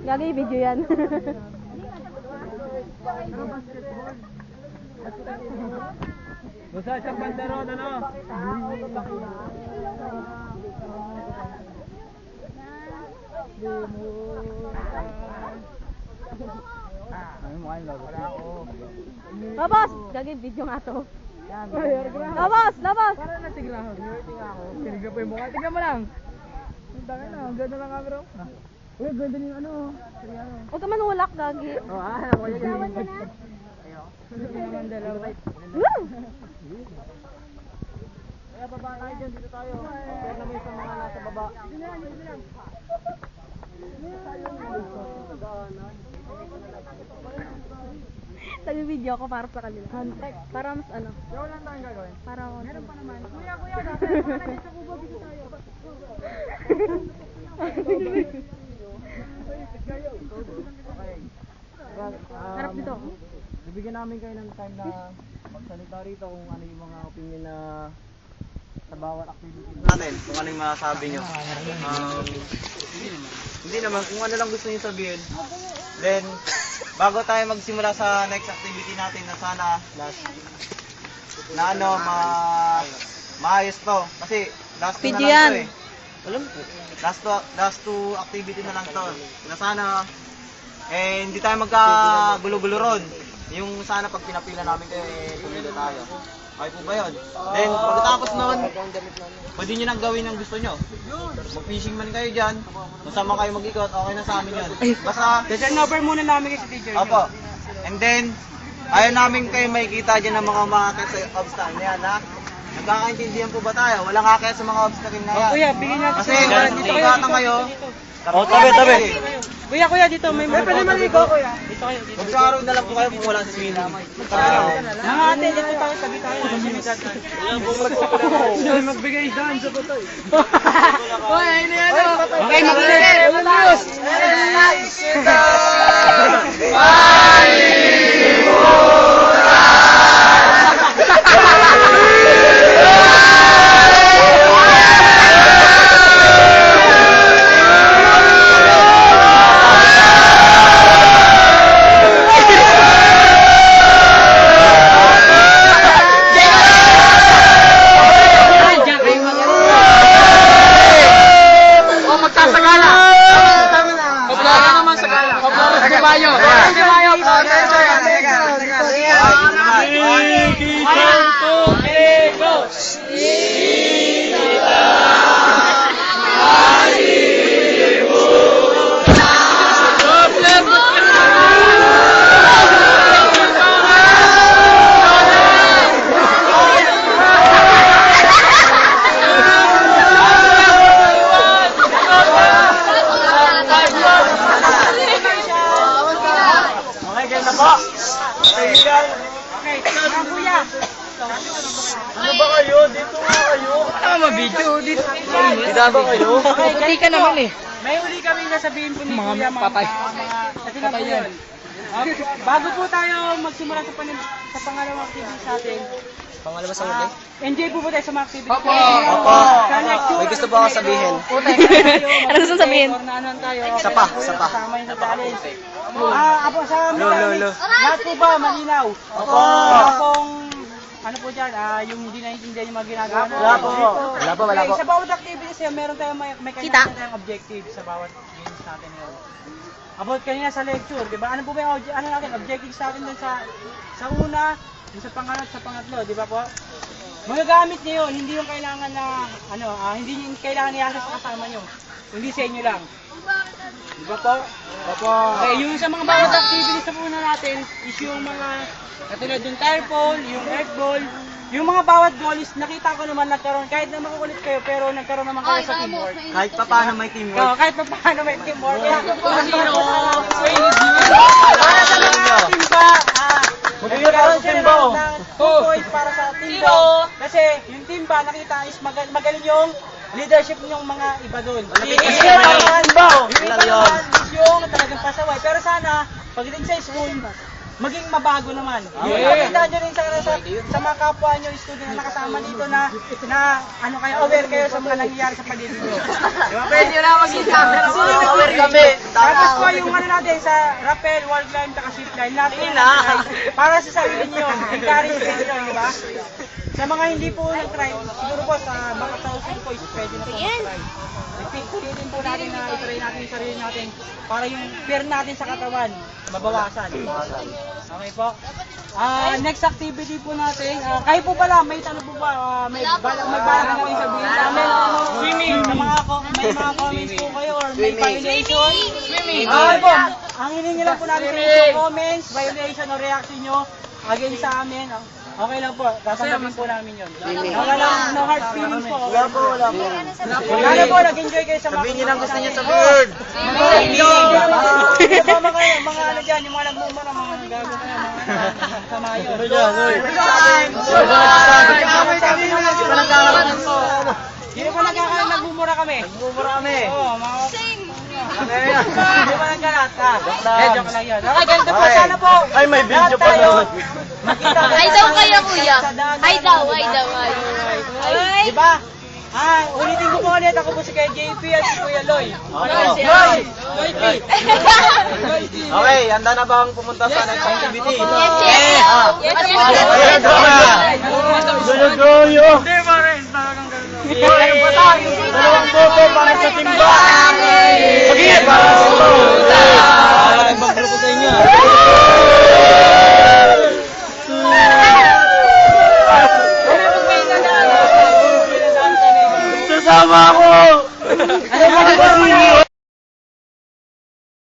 Gagi, video yan. Basta isang bandaron, ano? Ano mo kayo labas? Labas! Gagi, video nga to. Labas! Labas! Para natigla ako. Tinigla po yung mukha. Tignan mo lang. Ang tanga na. Ang ganda ng camera. Uy, ganda yung ano. Huwag ka manulak, Gagi. Ako yun. Ayaw. Hindi naman dalawa. Kaya baba tayo dyan. Dito tayo. Kaya naman sa mga nasa baba. Nag-video ako para sa kanila. Para mas ano. Kaya wala tayong gagawin. Para ako. Meron pa naman. Kuya, dati. Para sa kubo. Dito tayo. Okay. Harap dito. Bibigyan namin kayo ng time na magsalita rito kung ano yung mga opinion na sa bawat activity natin, kung ano yung masasabi nyo. Hindi naman, kung ano lang gusto nyo sabihin. Then, bago tayo magsimula sa next activity natin na sana na ano, maayos to. Kasi last two na Video lang yan. to eh. Last two activity na lang to. Na sana, hindi tayo magkagulo-gulo ron. Yung sana pag pinapila namin kayo, tumila tayo. Okay po ba yun? Then, pagkatapos nun, pwede nyo nang gawin ang gusto nyo. Mag-fishing man kayo dyan, masama kayo mag-ikot, okay na sa amin yun. Basta, turn over muna namin kasi teacher. opo. And then, ayaw namin kayo makikita dyan ng mga umakakit sa obstacle na yan, ha? Nagkakaintindihan po ba tayo? Walang akit sa mga obstacle na yan. Kuya, bigyan natin Kasi, dito kayo. pagkata kayo, tabi. Kuya, dito may mga pwede maligo, kuya. Dito kayo, dito. Mag-araw na lang po kayo kung wala sa swimming. Mga ate, dito tayo, tabi tayo. Magbigay daan sa bato. Hoy, ano yan o? Okay, magbigay. Ano ba kayo? Dito nga kayo. Video dito. Dito ba kayo? Hindi ka naman eh. May uli kami sasabihin po ni Kuya, mga patay. Kasi na po yun. Bago po tayo magsimula sa pangalawang activity sa atin, Pangalawa sa huli? enjoy po tayo sa mga activity. Opo. Sa lecture. May gusto po ako sabihin. Ano gusto sabihin? Ano tayo? Sapa. Kasama yung sa challenge. Apo sa amin. Lo. Lahat po ba malinaw? Opo. Kung ano po dyan, yung hindi naintindihan yung mga ginagawa natin. Wala po. Okay, sa bawat activities meron tayong may Kita. kanya tayong objective sa bawat games natin ngayon. About kanina sa lecture, di ba? Ano po ba yung objectives natin dun sa una, dun sa pangatlo, di ba po? Magagamit niyo yun, hindi yung kailangan na, hindi yung kailangan i-access sa kasama nyo. Hindi sa inyo lang. Di ba po? Okay, yung sa mga bawat activities sa una natin is yung mga, katulad yung tire ball, yung earth ball, yung mga bawat goal is nakita ko naman nagkaroon, kahit na makukulit kayo, pero nagkaroon naman kayo sa teamwork. Kahit pa paano may teamwork. Oo, kahit pa paano may teamwork. Para sa mga timba, magkakaroon sila ng 2 points para sa timba. Kasi yung timba, nakita is magaling yung leadership ng mga iba doon. Yung iba naman is yung talagang pasaway. Pero sana, pagdating sa school, maging mabago naman. Yeah. Pakita nyo rin sa mga kapwa nyo, student na nakasama dito na ano kayo, aware kayo sa mga nangyayari sa paligid nyo. Diba? Pwede nyo na maging camera ko. Aware kami. Tapos po yung ano natin sa rappel, wall climb, taka zip line natin ay para sa sarili nyo, encouragement nyo, di ba? Sa mga hindi po nag-try, siguro po sa mga thousand po, pwede na po mag-try. Pilitin po natin na i-try natin yung sarili natin para yung fear natin sa katawan, mabawasan. Okay po. Next activity po natin, kayo po pala, may tanong po ba, may balak na kayo sabihin sa amin? Swimming! May mga comments po kayo or may violation? Swimming! Okay po, ang hiningi lang po natin sa inyo comments, violation o reaction nyo against sa amin. Okay lang po, tatanggapin po namin yun. Wala lang, no hard feelings po. Wala po. Lalo po, nag-enjoy kayo sa mga... Sabihin nyo lang gusto nyo sabihin. Mga ano dyan, yung mga nagmumura, mga nagago kayo, mga kamayo. Hindi ba nagmumura kami? Nagmumura kami. Oo, mga... Hindi ba nagkalat ha? Joke lang yun. Okay, ganito po, sana po. Ay, may video pa naman. Ay daw kayo, kuya. Ay daw. Diba? Ulitin ko po ulit. Ako po si Kuya JP at si Kuya Loy. Loy P. Okay, handa na bang pumunta sa next activity? Goyo! Hindi ba rin? Talagang gano'n. Dalawang boto para sa timba! Pag-iit para sa